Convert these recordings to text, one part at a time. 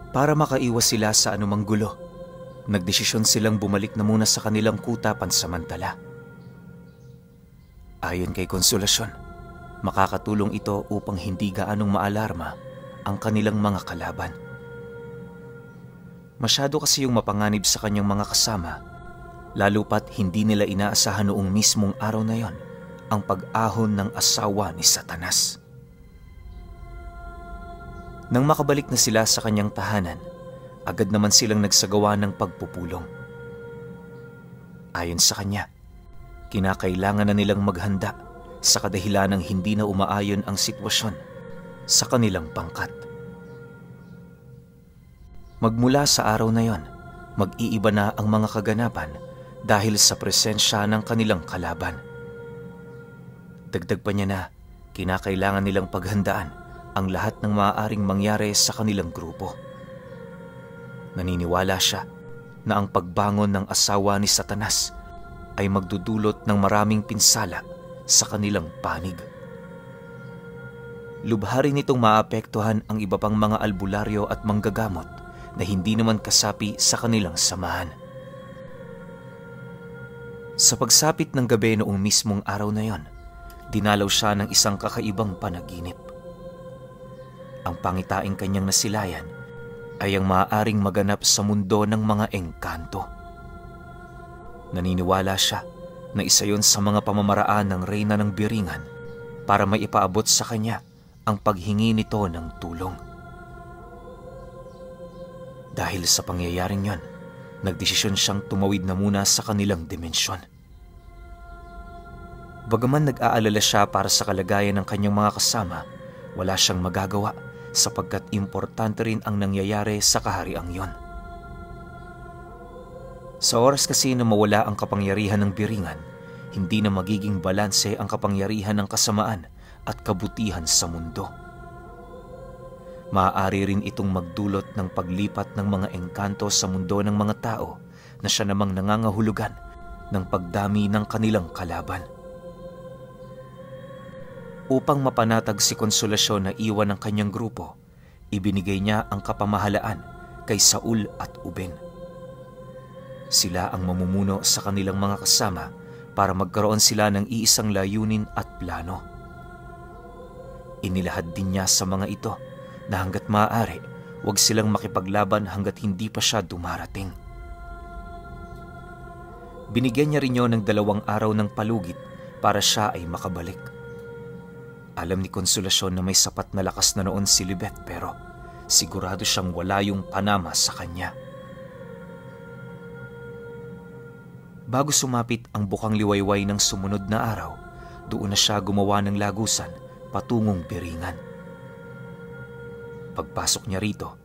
Para makaiwas sila sa anumang gulo, nagdesisyon silang bumalik na muna sa kanilang kuta pansamantala. Ayon kay Konsolasyon, makakatulong ito upang hindi gaanong maalarma ang kanilang mga kalaban. Masyado kasi yung mapanganib sa kanyang mga kasama, lalo pat hindi nila inaasahan noong mismong araw na yon ang pag-ahon ng asawa ni Satanas. Nang makabalik na sila sa kanyang tahanan, agad naman silang nagsagawa ng pagpupulong. Ayon sa kanya, kinakailangan na nilang maghanda sa kadahilanang hindi na umaayon ang sitwasyon sa kanilang pangkat. Magmula sa araw na yon, mag-iiba na ang mga kaganapan dahil sa presensya ng kanilang kalaban. Dagdag pa niya na kinakailangan nilang paghandaan ang lahat ng maaaring mangyari sa kanilang grupo. Naniniwala siya na ang pagbangon ng asawa ni Satanas ay magdudulot ng maraming pinsala sa kanilang panig. Lubha rin itong maapektuhan ang iba pang mga albularyo at manggagamot na hindi naman kasapi sa kanilang samahan. Sa pagsapit ng gabi noong mismong araw na yon, dinalaw siya ng isang kakaibang panaginip. Ang pangitaing kanyang nasilayan ay ang maaaring maganap sa mundo ng mga engkanto. Naniniwala siya na isa yon sa mga pamamaraan ng reyna ng Biringan para maipaabot sa kanya ang paghingi nito ng tulong. Dahil sa pangyayaring yon, nagdesisyon siyang tumawid na muna sa kanilang dimensyon. Bagaman nag-aalala siya para sa kalagayan ng kanyang mga kasama, wala siyang magagawa sapagkat importante rin ang nangyayari sa kahariang yon. Sa oras kasi na mawala ang kapangyarihan ng Biringan, hindi na magiging balanse ang kapangyarihan ng kasamaan at kabutihan sa mundo. Maaari rin itong magdulot ng paglipat ng mga engkanto sa mundo ng mga tao na siya namang nangangahulugan ng pagdami ng kanilang kalaban. Upang mapanatag si Konsolasyon na iwan ng kanyang grupo, ibinigay niya ang kapamahalaan kay Saul at Uben. Sila ang mamumuno sa kanilang mga kasama para magkaroon sila ng iisang layunin at plano. Inilahad din niya sa mga ito na hanggat maaari, huwag silang makipaglaban hanggat hindi pa siya dumarating. Binigyan niya rin niyo ng 2 araw ng palugit para siya ay makabalik. Alam ni Konsolasyon na may sapat na lakas na noon si Libet pero sigurado siyang wala yung panama sa kanya. Bago sumapit ang bukang liwayway ng sumunod na araw, doon na siya gumawa ng lagusan patungong Biringan. Pagpasok niya rito,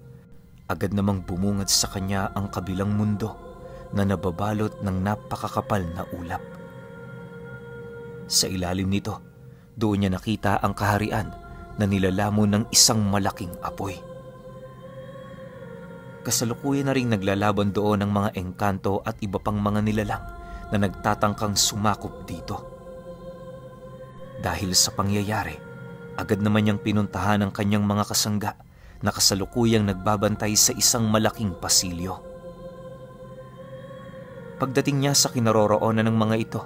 agad namang bumungad sa kanya ang kabilang mundo na nababalot ng napakakapal na ulap. Sa ilalim nito, doon niya nakita ang kaharian na nilalamon ng isang malaking apoy. Kasalukuyan na ring naglalaban doon ang mga engkanto at iba pang mga nilalang na nagtatangkang sumakop dito. Dahil sa pangyayari, agad naman niyang pinuntahan ang kanyang mga kasangga na kasalukuyang nagbabantay sa isang malaking pasilyo. Pagdating niya sa kinaroroonan ng mga ito,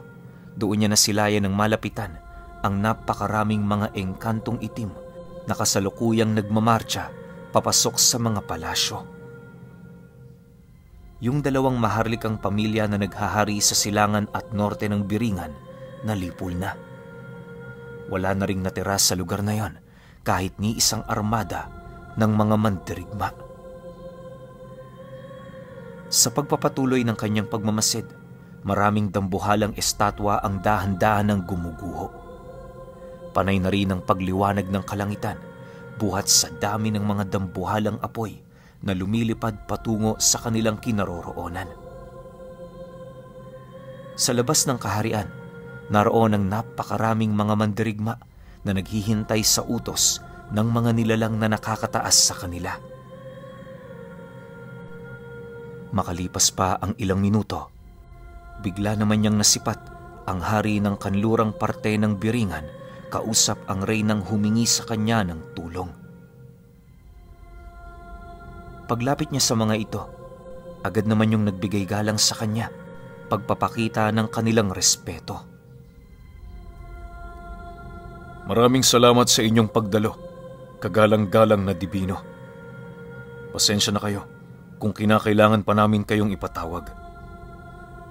doon niya nasilayan ng malapitan ang napakaraming mga engkantong itim na kasalukuyang nagmamarcha papasok sa mga palasyo. Yung 2 maharlikang pamilya na naghahari sa silangan at norte ng Biringan nalipol na. Wala na ring natira sa lugar na yon kahit ni isang armada ng mga mandirigma. Sa pagpapatuloy ng kanyang pagmamasid, maraming dambuhalang estatwa ang dahan-dahan ng gumuguho. Panay na rin ang pagliwanag ng kalangitan buhat sa dami ng mga dambuhalang apoy na lumilipad patungo sa kanilang kinaroroonan. Sa labas ng kaharian, naroon ang napakaraming mga mandirigma na naghihintay sa utos ng mga nilalang na nakakataas sa kanila. Makalipas pa ang ilang minuto, bigla naman niyang nasipat ang hari ng kanlurang parte ng Biringan kausap ang reynang humingi sa kanya ng tulong. Paglapit niya sa mga ito, agad naman yung nagbigay galang sa kanya, pagpapakita ng kanilang respeto. Maraming salamat sa inyong pagdalo, kagalang-galang na Dibino. Pasensya na kayo kung kinakailangan pa namin kayong ipatawag.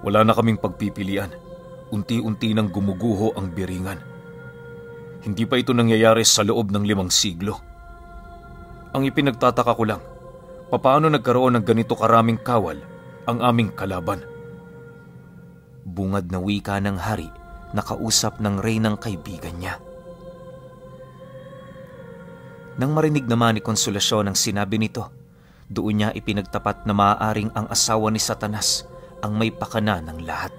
Wala na kaming pagpipilian, unti-unti nang gumuguho ang biringan. Hindi pa ito nangyayari sa loob ng 5 siglo. Ang ipinagtataka ko lang, papaano nagkaroon ng ganito karaming kawal ang aming kalaban? Bungad na wika ng hari na kausap ng reynang kaibigan niya. Nang marinig naman ni Konsolasyon ang sinabi nito, doon niya ipinagtapat na maaaring ang asawa ni Satanas ang may pakana ng lahat.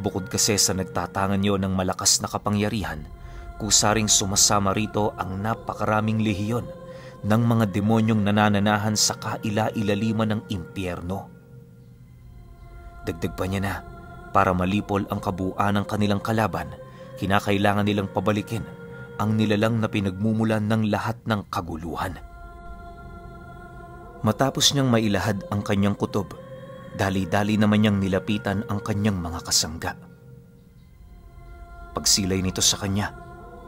Bukod kasi sa nagtatangan yon ng malakas na kapangyarihan, kusaring sumasama rito ang napakaraming lehiyon ng mga demonyong nanananahan sa kaila-ilaliman ng impyerno. Dagdag pa niya na, para malipol ang kabuuan ng kanilang kalaban, kinakailangan nilang pabalikin ang nilalang na pinagmumulan ng lahat ng kaguluhan. Matapos niyang mailahad ang kanyang kutob, dali-dali naman niyang nilapitan ang kanyang mga kasangga. Pagsilay nito sa kanya,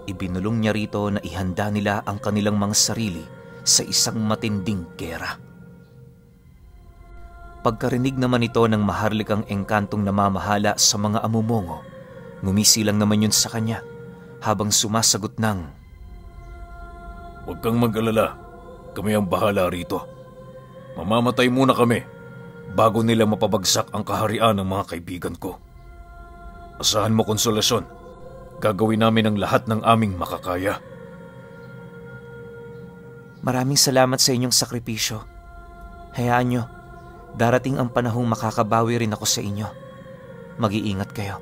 ibinulong niya rito na ihanda nila ang kanilang mga sarili sa isang matinding gera. Pagkarinig naman ito ng maharlikang engkantong namamahala sa mga amumongo, ngumisilang naman yun sa kanya habang sumasagot ng, "Huwag kang mag-alala, kami ang bahala rito. Mamamatay muna kami bago nila mapabagsak ang kaharian ng mga kaibigan ko. Asahan mo, Konsolasyon, gagawin namin ang lahat ng aming makakaya." Maraming salamat sa inyong sakripisyo. Hayaan nyo, darating ang panahong makakabawi rin ako sa inyo. Mag-iingat kayo.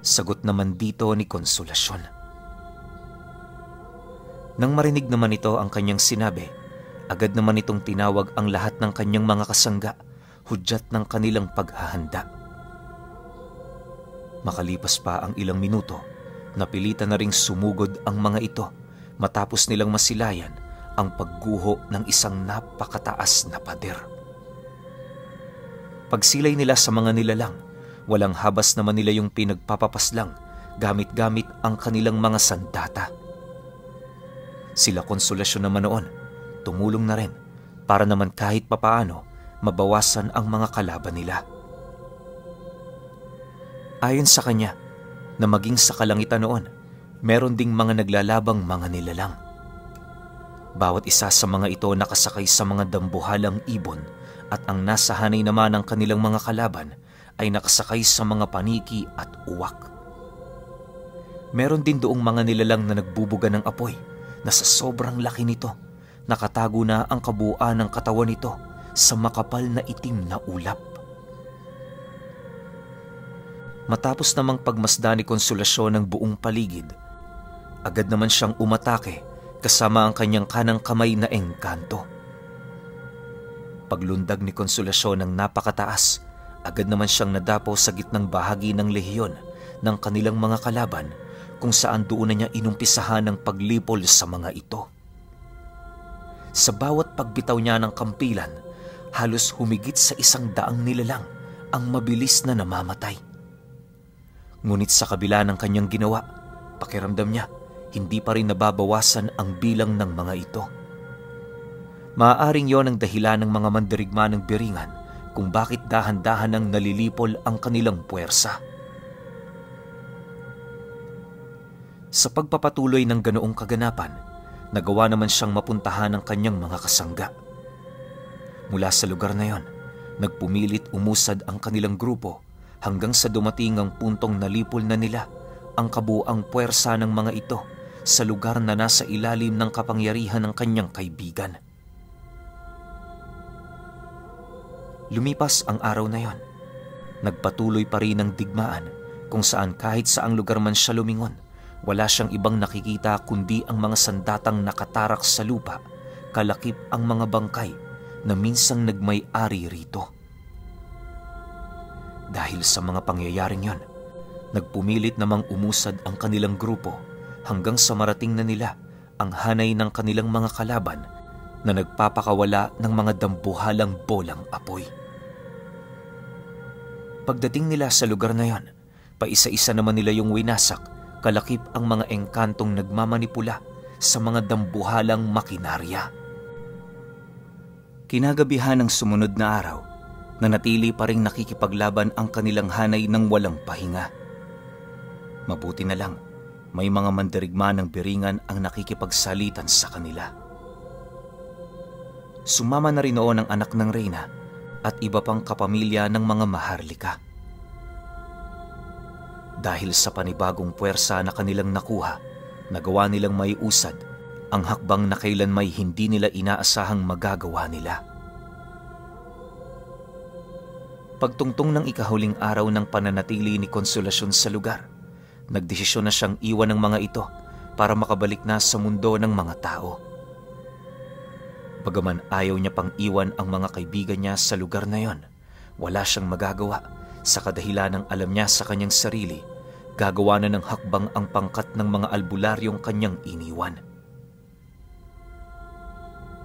Sagot naman dito ni Konsolasyon. Nang marinig naman ito ang kanyang sinabi, agad naman itong tinawag ang lahat ng kanyang mga kasangga, hudyat ng kanilang paghahanda. Makalipas pa ang ilang minuto, napilitan na ring sumugod ang mga ito matapos nilang masilayan ang pagguho ng isang napakataas na pader. Pagsilay nila sa mga nilalang, walang habas naman nila yung pinagpapapaslang gamit-gamit ang kanilang mga sandata. Sila Konsolasyon naman noon, tumulong na rin para naman kahit papaano mabawasan ang mga kalaban nila. Ayon sa kanya, na maging sa kalangitan noon, meron ding mga naglalabang mga nilalang. Bawat isa sa mga ito nakasakay sa mga dambuhalang ibon at ang nasa hanay naman ng kanilang mga kalaban ay nakasakay sa mga paniki at uwak. Meron din doong mga nilalang na nagbubuga ng apoy na sa sobrang laki nito, nakatago na ang kabuuan ng katawan nito sa makapal na itim na ulap. Matapos namang pagmasdan ni Konsolasyon ng buong paligid, agad naman siyang umatake kasama ang kanyang kanang kamay na engkanto. Paglundag ni Konsolasyon ng napakataas, agad naman siyang nadapo sa gitnang bahagi ng lehiyon ng kanilang mga kalaban kung saan doon na niya inumpisahan ng paglipol sa mga ito. Sa bawat pagbitaw niya ng kampilan, halos humigit sa 100 nilalang ang mabilis na namamatay. Ngunit sa kabila ng kanyang ginawa, pakiramdam niya, hindi pa rin nababawasan ang bilang ng mga ito. Maaaring yon ang dahilan ng mga mandirigma ng biringan kung bakit dahan-dahan ang nalilipol ang kanilang puwersa. Sa pagpapatuloy ng ganoong kaganapan, nagawa naman siyang mapuntahan ng kanyang mga kasangga. Mula sa lugar na yon, nagpumilit umusad ang kanilang grupo hanggang sa dumating ang puntong nalipol na nila ang kabuuang puwersa ng mga ito sa lugar na nasa ilalim ng kapangyarihan ng kanyang kaibigan. Lumipas ang araw na yon. Nagpatuloy pa rin ang digmaan kung saan kahit saang lugar man siya lumingon, wala siyang ibang nakikita kundi ang mga sandatang nakatarak sa lupa, kalakip ang mga bangkay na minsang nagmay-ari rito. Dahil sa mga pangyayaring yon, nagpumilit namang umusad ang kanilang grupo hanggang sa marating na nila ang hanay ng kanilang mga kalaban na nagpapakawala ng mga dambuhalang bolang apoy. Pagdating nila sa lugar na yon, paisa-isa naman nila yung winasak, kalakip ang mga engkantong nagmamanipula sa mga dambuhalang makinarya. Kinagabihan ng sumunod na araw, nanatili pa ring nakikipaglaban ang kanilang hanay ng walang pahinga. Mabuti na lang, may mga mandirigma ng Biringan ang nakikipagsalitan sa kanila. Sumama na rin noon ang anak ng reyna at iba pang kapamilya ng mga Maharlika. Dahil sa panibagong puwersa na kanilang nakuha, nagawa nilang maiusad ang hakbang na kailan may hindi nila inaasahang magagawa nila. Pagtungtong ng ikahuling araw ng pananatili ni Konsolasyon sa lugar, nagdesisyon na siyang iwan ng mga ito para makabalik na sa mundo ng mga tao. Bagaman ayaw niya pang iwan ang mga kaibigan niya sa lugar na yon, wala siyang magagawa sa kadahilan ng alam niya sa kanyang sarili, gagawa na ng hakbang ang pangkat ng mga albularyong kanyang iniwan.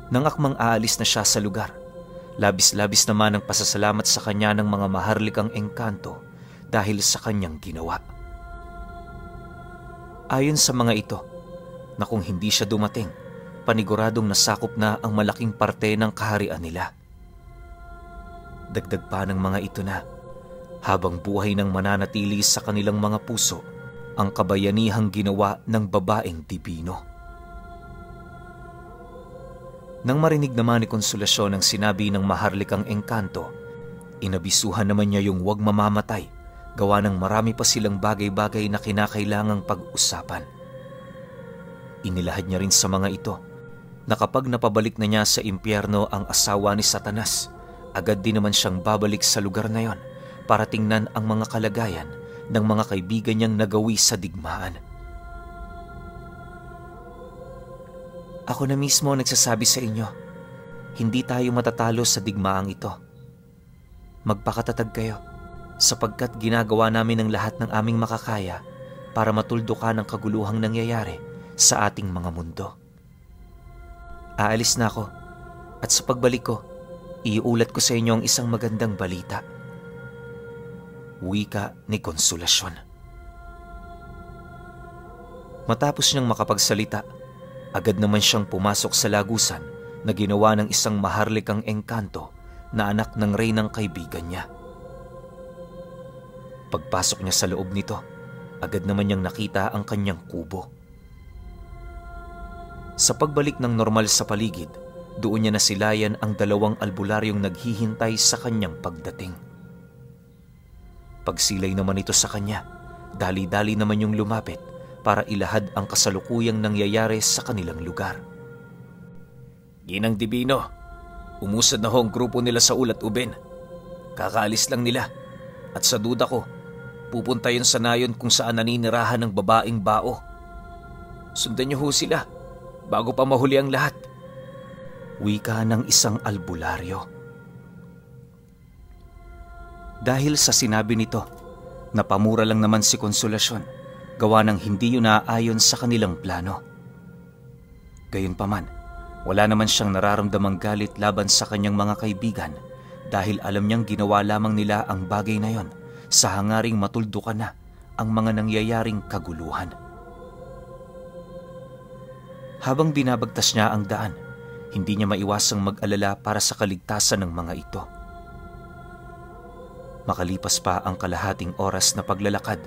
Nang akmang aalis na siya sa lugar, labis-labis naman ang pasasalamat sa kanya ng mga Maharlikang engkanto dahil sa kanyang ginawa. Ayon sa mga ito, na kung hindi siya dumating, paniguradong nasakop na ang malaking parte ng kaharian nila. Dagdag pa ng mga ito na, habang buhay nang mananatili sa kanilang mga puso, ang kabayanihang ginawa ng babaeng Dibino. Nang marinig naman ni Konsolasyon ang sinabi ng Maharlikang engkanto, inabisuhan naman niya yung huwag mamamatay, gawa ng marami pa silang bagay-bagay na kinakailangang pag-usapan. Inilahad niya rin sa mga ito na kapag napabalik na niya sa impyerno ang asawa ni Satanas, agad din naman siyang babalik sa lugar na yon para tingnan ang mga kalagayan ng mga kaibigan niyang nagawi sa digmaan. Ako na mismo nagsasabi sa inyo, hindi tayo matatalo sa digmaang ito. Magpakatatag kayo, sapagkat ginagawa namin ang lahat ng aming makakaya para matuldukan ang kaguluhang nangyayari sa ating mga mundo. Aalis na ako, at sa pagbalik ko, iulat ko sa inyo ang isang magandang balita. Wika ni Konsolasyon. Matapos niyang makapagsalita, agad naman siyang pumasok sa lagusan na ginawa ng isang Maharlikang engkanto na anak ng reynang kaibigan niya. Pagpasok niya sa loob nito, agad naman niyang nakita ang kanyang kubo. Sa pagbalik ng normal sa paligid, doon niya nasilayan ang dalawang albularyong naghihintay sa kanyang pagdating. Pagsilay naman ito sa kanya, dali-dali naman yung lumapit para ilahad ang kasalukuyang nangyayari sa kanilang lugar. Ginang Dibino, umusad na ho ang grupo nila sa Ulat Uben. Kakaalis lang nila at sa duda ko, pupunta yun sa nayon kung saan naninirahan ng babaeng bao. Sundan niyo ho sila bago pa mahuli ang lahat. Wika ng isang albularyo. Dahil sa sinabi nito, napamura lang naman si Konsolasyon, gawa ng hindi yun naaayon sa kanilang plano. Gayunpaman, wala naman siyang nararamdamang galit laban sa kanyang mga kaibigan dahil alam niyang ginawa lamang nila ang bagay na yon sa hangaring matuldukan na ang mga nangyayaring kaguluhan. Habang binabagtas niya ang daan, hindi niya maiwasang mag-alala para sa kaligtasan ng mga ito. Makalipas pa ang kalahating oras na paglalakad,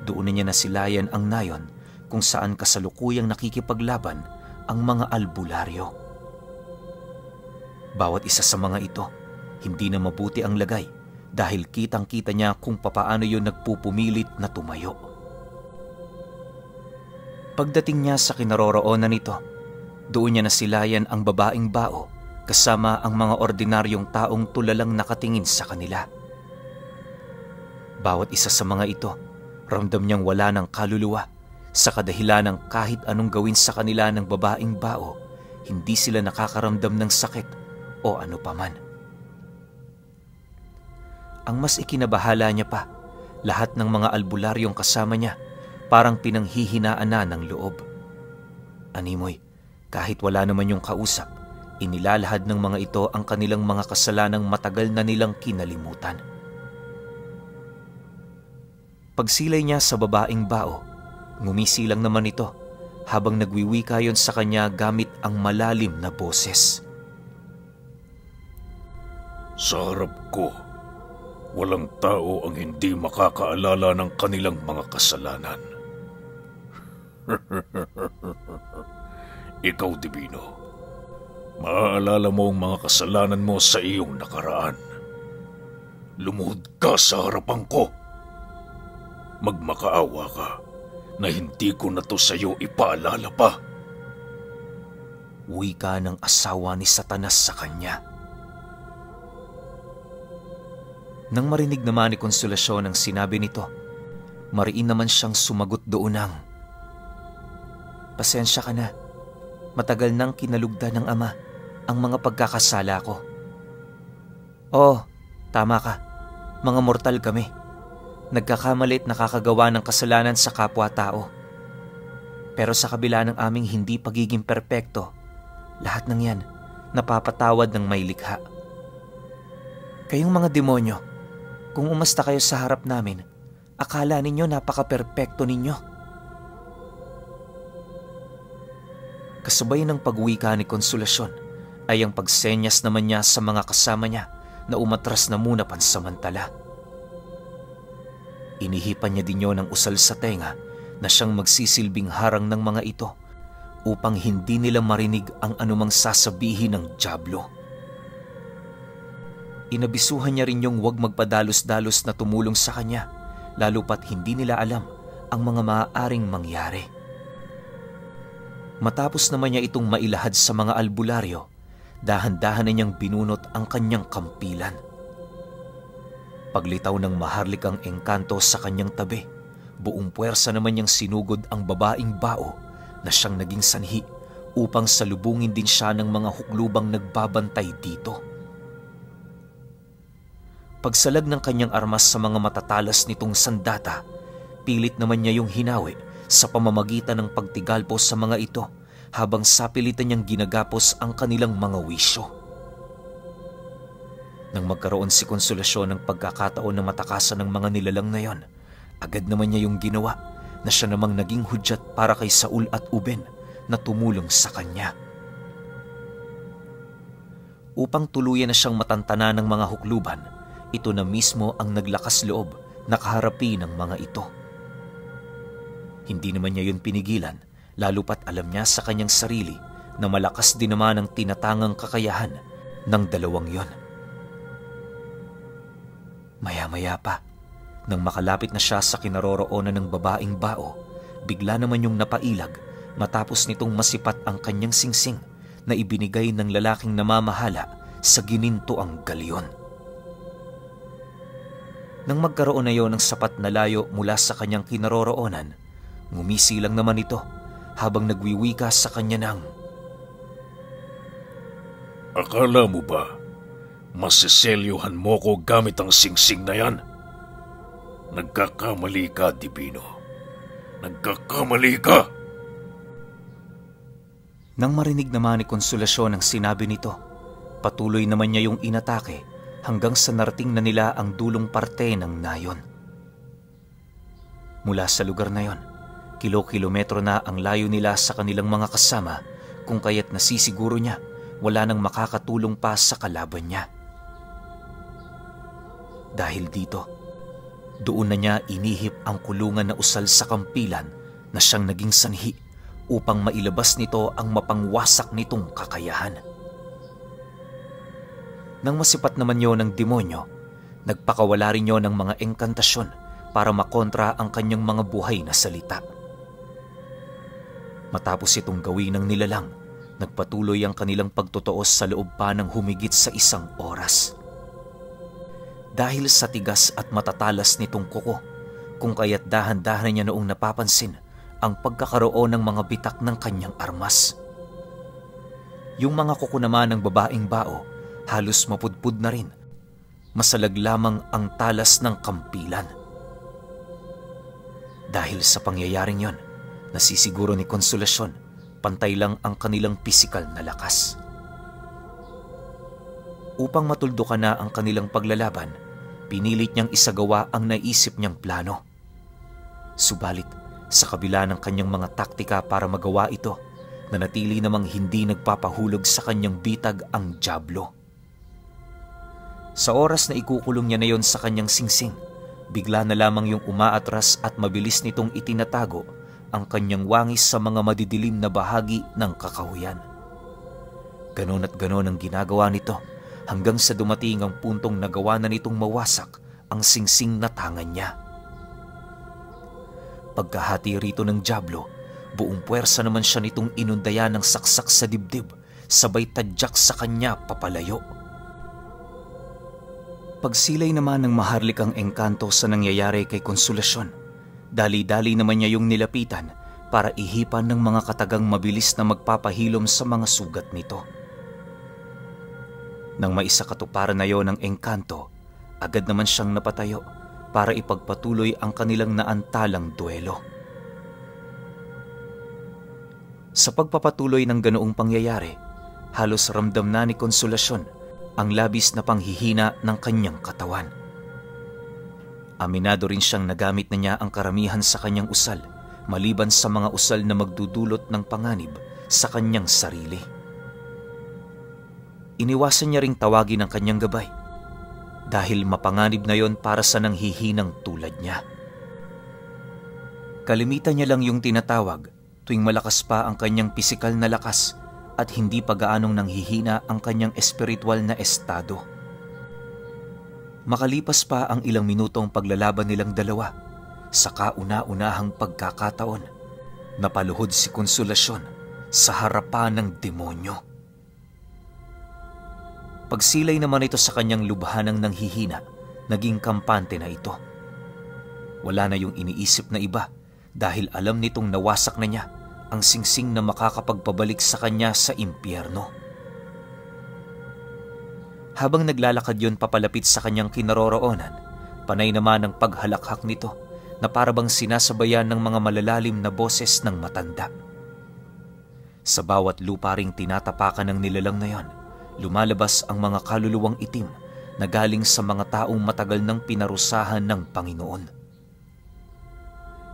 doon na niya nasilayan ang nayon kung saan kasalukuyang nakikipaglaban ang mga albularyo. Bawat isa sa mga ito, hindi na mabuti ang lagay dahil kitang-kita niya kung papaano yun nagpupumilit na tumayo. Pagdating niya sa kinaroroonan nito, doon niya nasilayan ang babaeng bao kasama ang mga ordinaryong taong tulalang nakatingin sa kanila. Bawat isa sa mga ito, ramdam niyang wala ng kaluluwa sa kadahilan ng kahit anong gawin sa kanila ng babaeng bao, hindi sila nakakaramdam ng sakit o ano paman. Ang mas ikinabahala niya pa, lahat ng mga albularyong kasama niya parang pinanghihinaan na ng loob. Animoy, kahit wala naman yung kausap, Inilalahad ng mga ito ang kanilang mga kasalanang matagal na nilang kinalimutan. Pagsilay niya sa babaeng bao, ngumisi lang naman ito habang nagwiwika yon sa kanya gamit ang malalim na boses. Sa harap ko, walang tao ang hindi makakaalala ng kanilang mga kasalanan. Ikaw, Divino, maaalala mo ang mga kasalanan mo sa iyong nakaraan. Lumuhod ka sa harapan ko. Magmakaawa ka na hindi ko na to sa iyo ipaalala pa. Wika ng asawa ni Satanas sa kanya. Nang marinig naman ni Konsolasyon ang sinabi nito, mariin naman siyang sumagot doon ng, "Pasensya ka na. Matagal nang kinalugdan ng Ama ang mga pagkakasala ko." "Oo, tama ka. Mga mortal kami. Nagkakamali at nakakagawa ng kasalanan sa kapwa-tao. Pero sa kabila ng aming hindi pagiging perpekto, lahat ng yan napapatawad ng may likha. Kayong mga demonyo, kung umasta kayo sa harap namin, akala ninyo napaka-perpekto ninyo." Kasabay ng pagwika ni Konsolasyon ay ang pagsenyas naman niya sa mga kasama niya na umatras na muna pansamantala. Inihipan niya din yon ng usal sa tenga na siyang magsisilbing harang ng mga ito upang hindi nila marinig ang anumang sasabihin ng dyablo. Inabisuhan niya rin yung huwag magpadalos-dalos na tumulong sa kanya, lalo pat hindi nila alam ang mga maaaring mangyari. Matapos naman niya itong mailahad sa mga albularyo, dahan-dahan na niyang binunot ang kanyang kampilan. Paglitaw ng maharlik ang engkanto sa kanyang tabi, buong puwersa naman niyang sinugod ang babaeng bao na siyang naging sanhi upang salubungin din siya ng mga huklubang nagbabantay dito. Pagsalag ng kanyang armas sa mga matatalas nitong sandata, pilit naman niya yung hinawi sa pamamagitan ng pagtigalpos sa mga ito habang sapilitan niyang ginagapos ang kanilang mga wisyo. Nang magkaroon si Konsolasyon ng pagkakataon na matakasan ng mga nilalang na yon, agad naman niya yung ginawa na siya namang naging hudyat para kay Saul at Uben na tumulong sa kanya. Upang tuluyan na siyang matantana ng mga hukluban, ito na mismo ang naglakas loob na kaharapin ng mga ito. Hindi naman niya yun pinigilan, lalo pat alam niya sa kanyang sarili na malakas din naman ang tinatangang kakayahan ng dalawang yon. Maya-maya pa, nang makalapit na siya sa kinaroroonan ng babaeng bao, bigla naman yung napailag matapos nitong masipat ang kanyang singsing na ibinigay ng lalaking namamahala sa ginintoang galyon. Nang magkaroon na yon ng sapat na layo mula sa kanyang kinaroroonan, ngumisi lang naman ito habang nagwiwika sa kanya ng, "Akala mo ba masiselyuhan mo ko gamit ang singsing na yan? Nagkakamali ka, Divino. Nagkakamali ka!" Nang marinig naman ni Konsolasyon ang sinabi nito, patuloy naman niya yung inatake hanggang sa narating na nila ang dulong parte ng nayon. Mula sa lugar na yon, kilo-kilometro na ang layo nila sa kanilang mga kasama, kung kaya't nasisiguro niya wala nang makakatulong pa sa kalaban niya. Dahil dito, doon na niya inihip ang kulungan na usal sa kampilan na siyang naging sanhi upang mailabas nito ang mapangwasak nitong kakayahan. Nang masipat naman yon ng demonyo, nagpakawala rin yon ng mga engkantasyon para makontra ang kanyang mga buhay na salita. Matapos itong gawin ng nilalang, nagpatuloy ang kanilang pagtutuos sa loob pa ng humigit sa 1 oras. Dahil sa tigas at matatalas nitong kuko, kung kaya't dahan-dahan niya noong napapansin ang pagkakaroon ng mga bitak ng kanyang armas. Yung mga kuko naman ng babaeng bao, halos mapudpud na rin. Masalag lamang ang talas ng kampilan. Dahil sa pangyayaring yon, nasisiguro ni Konsolasyon, pantay lang ang kanilang pisikal na lakas. Upang matuldukan na ang kanilang paglalaban, pinilit niyang isagawa ang naisip niyang plano. Subalit, sa kabila ng kanyang mga taktika para magawa ito, nanatili namang hindi nagpapahulog sa kanyang bitag ang dyablo. Sa oras na ikukulong niya na yon sa kanyang singsing, bigla na lamang yung umaatras at mabilis nitong itinatago ang kanyang wangis sa mga madidilim na bahagi ng kakahuyan. Ganon at ganon ang ginagawa nito hanggang sa dumating ang puntong nagawa na nitong mawasak ang singsing na tangan niya. Pagkahati rito ng dyablo, buong puwersa naman siya nitong inundayan ng saksak sa dibdib, sabay tadyak sa kanya papalayo. Pagsilay naman ng maharlikang engkanto sa nangyayari kay Konsolasyon, dali-dali naman niya yung nilapitan para ihipan ng mga katagang mabilis na magpapahilom sa mga sugat nito. Nang maisakatuparan na yon ng engkanto, agad naman siyang napatayo para ipagpatuloy ang kanilang naantalang duelo. Sa pagpapatuloy ng ganoong pangyayari, halos ramdam na ni Konsolasyon ang labis na panghihina ng kanyang katawan. Aminado rin siyang nagamit na niya ang karamihan sa kanyang usal, maliban sa mga usal na magdudulot ng panganib sa kanyang sarili. Iniwasan niya ring tawagin ang kanyang gabay dahil mapanganib na yon para sa nanghihinang tulad niya. Kalimitan niya lang yung tinatawag tuwing malakas pa ang kanyang pisikal na lakas at hindi pa gaanong nanghihina ang kanyang espiritual na estado. Makalipas pa ang ilang minutong paglalaban nilang dalawa, sa kauna-unahang pagkakataon, napaluhod si Konsolasyon sa harapan ng demonyo. Pagsilay naman ito sa kanyang lubhanang nanghihina, naging kampante na ito. Wala na yung iniisip na iba dahil alam nitong nawasak na niya ang singsing na makakapagpabalik sa kanya sa impyerno. Habang naglalakad yon papalapit sa kanyang kinaroroonan, panay naman ang paghalakhak nito na parabang sinasabayan ng mga malalalim na boses ng matanda. Sa bawat lupa ring tinatapakan ng nilalang na yon, lumalabas ang mga kaluluwang itim na galing sa mga taong matagal nang pinarusahan ng Panginoon.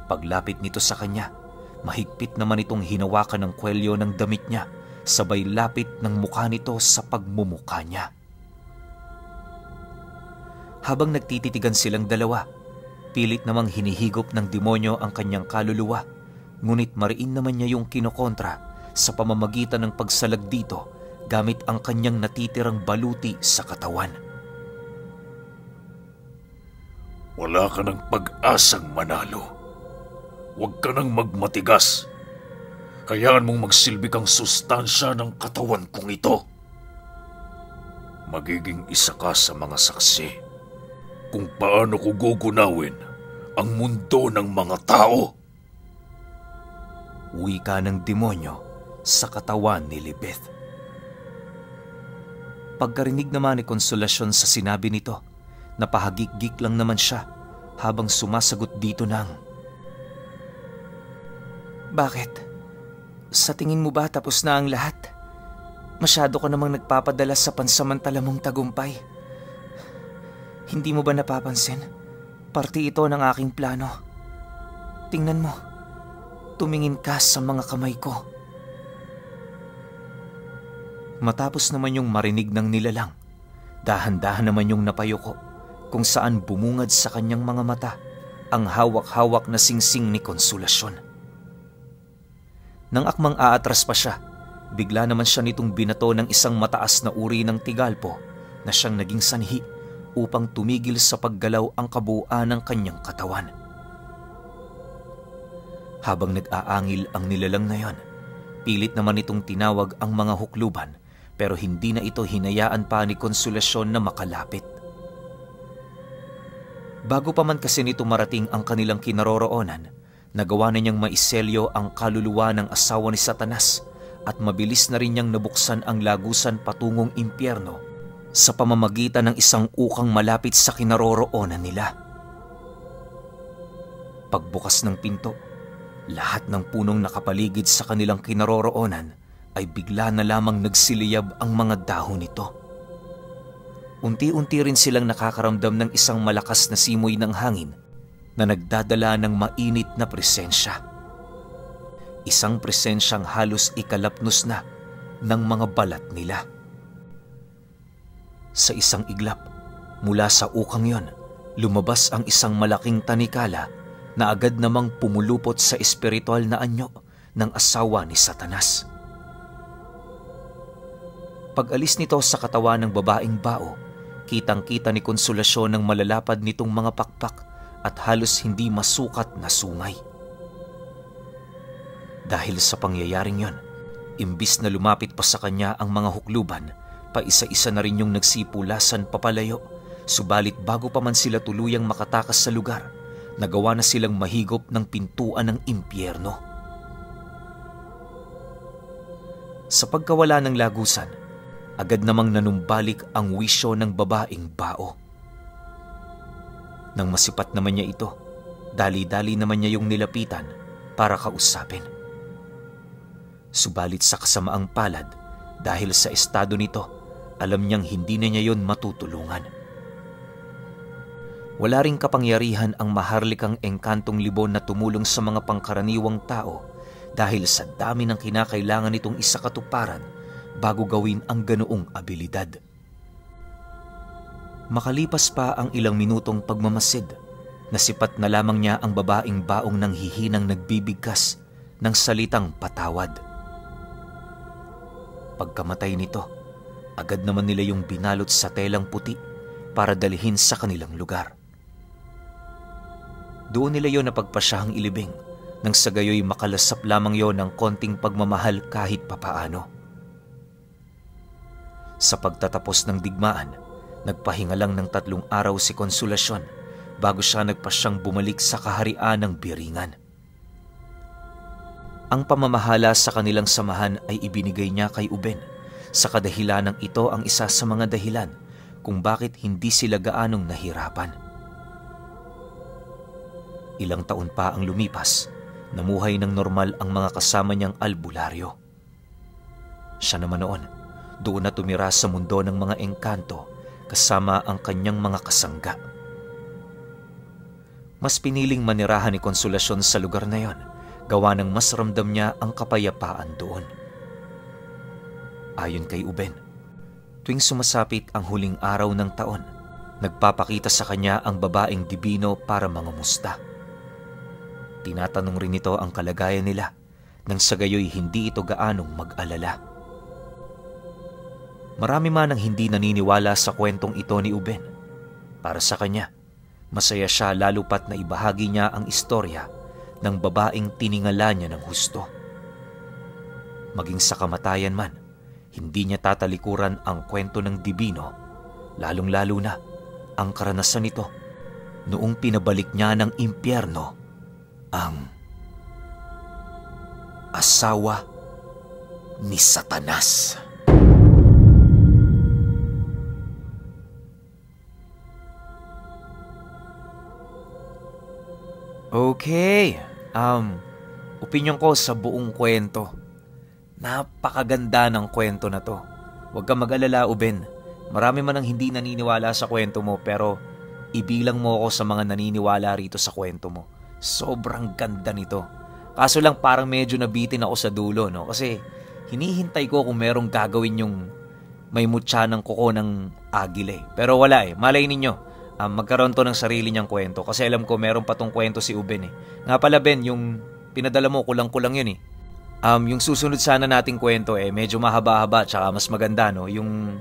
Paglapit nito sa kanya, mahigpit naman itong hinawakan ng kwelyo ng damit niya, sabay lapit ng mukha nito sa pagmumukha niya. Habang nagtititigan silang dalawa, pilit namang hinihigop ng demonyo ang kanyang kaluluwa, ngunit mariin naman niya yung kinokontra sa pamamagitan ng pagsalag dito gamit ang kanyang natitirang baluti sa katawan. Wala ka ng pag-asang manalo. Huwag ka nang magmatigas. Hayaan mong magsilbi kang sustansya ng katawan kong ito. Magiging isa ka sa mga saksi kung paano ko gugunawin ang mundo ng mga tao. Wika ng demonyo sa katawan ni Lilibeth. Pagkarinig naman ni Konsolasyon sa sinabi nito, napahagik-gik lang naman siya habang sumasagot dito ng, "Bakit? Sa tingin mo ba tapos na ang lahat? Masyado ka namang nagpapadala sa pansamantala mong tagumpay. Hindi mo ba napapansin? Parte ito ng aking plano. Tingnan mo, tumingin ka sa mga kamay ko." Matapos naman yung marinig ng nilalang, dahan-dahan naman yung napayuko kung saan bumungad sa kanyang mga mata ang hawak-hawak na singsing ni Konsolasyon. Nang akmang aatras pa siya, bigla naman siya nitong binato ng isang mataas na uri ng tigalpo na siyang naging sanhi upang tumigil sa paggalaw ang kabuuan ng kanyang katawan. Habang nag-aangil ang nilalang na yon, pilit naman itong tinawag ang mga hukluban pero hindi na ito hinayaan pa ni Konsolasyon na makalapit. Bago pa man kasi nito marating ang kanilang kinaroroonan, nagawa na niyang maiselyo ang kaluluwa ng asawa ni Satanas at mabilis na rin niyang nabuksan ang lagusan patungong impyerno sa pamamagitan ng isang ukang malapit sa kinaroroonan nila. Pagbukas ng pinto, lahat ng punong nakapaligid sa kanilang kinaroroonan ay bigla na lamang nagsiliyab ang mga dahon nito. Unti-unti rin silang nakakaramdam ng isang malakas na simoy ng hangin na nagdadala ng mainit na presensya. Isang presensyang halos ikalapnos na ng mga balat nila. Sa isang iglap, mula sa ukang yon, lumabas ang isang malaking tanikala na agad namang pumulupot sa espiritual na anyo ng asawa ni Satanas. Pag-alis nito sa katawan ng babaeng bao, kitang-kita ni Konsolasyon ng malalapad nitong mga pakpak at halos hindi masukat na sungay. Dahil sa pangyayaring yon, imbis na lumapit pa sa kanya ang mga hukluban, paisa-isa na rin yung nagsipulasan papalayo, subalit bago pa man sila tuluyang makatakas sa lugar, nagawa na silang mahigop ng pintuan ng impyerno. Sa pagkawala ng lagusan, agad namang nanumbalik ang wisyo ng babaeng bao. Nang masipat naman niya ito, dali-dali naman niya yung nilapitan para kausapin. Subalit sa kasamaang palad, dahil sa estado nito, alam niyang hindi na niya yon matutulungan. Wala ring kapangyarihan ang maharlikang engkantong libon na tumulong sa mga pangkaraniwang tao dahil sa dami ng kinakailangan nitong isakatuparan bago gawin ang ganoong abilidad. Makalipas pa ang ilang minutong pagmamasid, nasipat na lamang niya ang babaeng baong nang hihinang nagbibigkas ng salitang patawad. Pagkamatay nito, agad naman nila yung binalot sa telang puti para dalhin sa kanilang lugar. Doon nila yon napagpasyahang ilibing nang sa gayoy makalasap lamang yon ng konting pagmamahal kahit papaano. Sa pagtatapos ng digmaan, nagpahinga lang ng 3 araw si Konsolasyon bago siya nagpasyang bumalik sa kaharian ng Biringan. Ang pamamahala sa kanilang samahan ay ibinigay niya kay Uben, sa kadahilanang ito ang isa sa mga dahilan kung bakit hindi sila gaanong nahirapan. Ilang taon pa ang lumipas, namuhay ng normal ang mga kasama niyang albularyo. Siya naman noon, doon na tumira sa mundo ng mga engkanto kasama ang kanyang mga kasangga. Mas piniling manirahan ni Konsolasyon sa lugar na yon, gawa ng mas ramdam niya ang kapayapaan doon. Ayon kay Uben, tuwing sumasapit ang huling araw ng taon, nagpapakita sa kanya ang babaeng dibino para mangamusta. Tinatanong rin nito ang kalagayan nila nang sa gayoy hindi ito gaanong mag-alala. Marami man ang hindi naniniwala sa kwentong ito ni Uben. Para sa kanya, masaya siya lalo pat na ibahagi niya ang istorya ng babaeng tiningala niya ng husto. Maging sa kamatayan man, hindi niya tatalikuran ang kwento ng dibino, lalong-lalo na ang karanasan nito noong pinabalik niya ng impyerno ang asawa ni Satanas. Okay, opinyon ko sa buong kwento. Napakaganda ng kwento na to. Huwag kang mag-alala, Uben. Marami man ang hindi naniniwala sa kwento mo, pero ibilang mo ako sa mga naniniwala rito sa kwento mo. Sobrang ganda nito. Kaso lang parang medyo nabitin ako sa dulo, no? Kasi hinihintay ko kung merong gagawin yung may mutya ng kuko ng agile. Pero wala eh. Malay ninyo. Magkaroon to ng sarili niyang kwento. Kasi alam ko meron pa tong kwento si Uben eh. Nga pala Ben, yung pinadala mo kulang-kulang yun eh. Yung susunod sana nating kwento eh medyo mahaba-haba tsaka mas maganda, no? Yung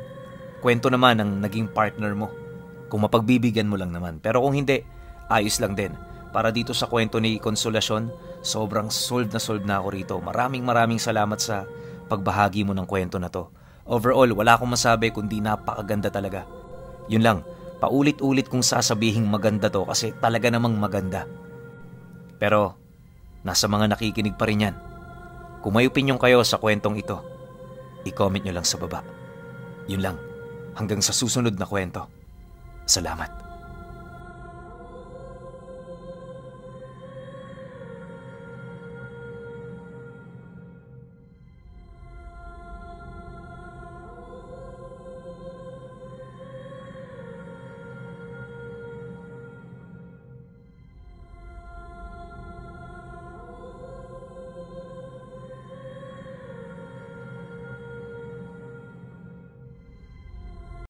kwento naman ng naging partner mo. Kung mapagbibigyan mo lang naman. Pero kung hindi, ayos lang din. Para dito sa kwento ni Konsolasyon, sobrang solved na ako rito. Maraming salamat sa pagbahagi mo ng kwento na to. Overall, wala akong masabi kundi napakaganda talaga. Yun lang. Paulit-ulit kong sasabihing maganda to kasi talaga namang maganda. Pero, nasa mga nakikinig pa rin yan. Kung may opinyon kayo sa kwentong ito, i-comment nyo lang sa baba. Yun lang. Hanggang sa susunod na kwento. Salamat.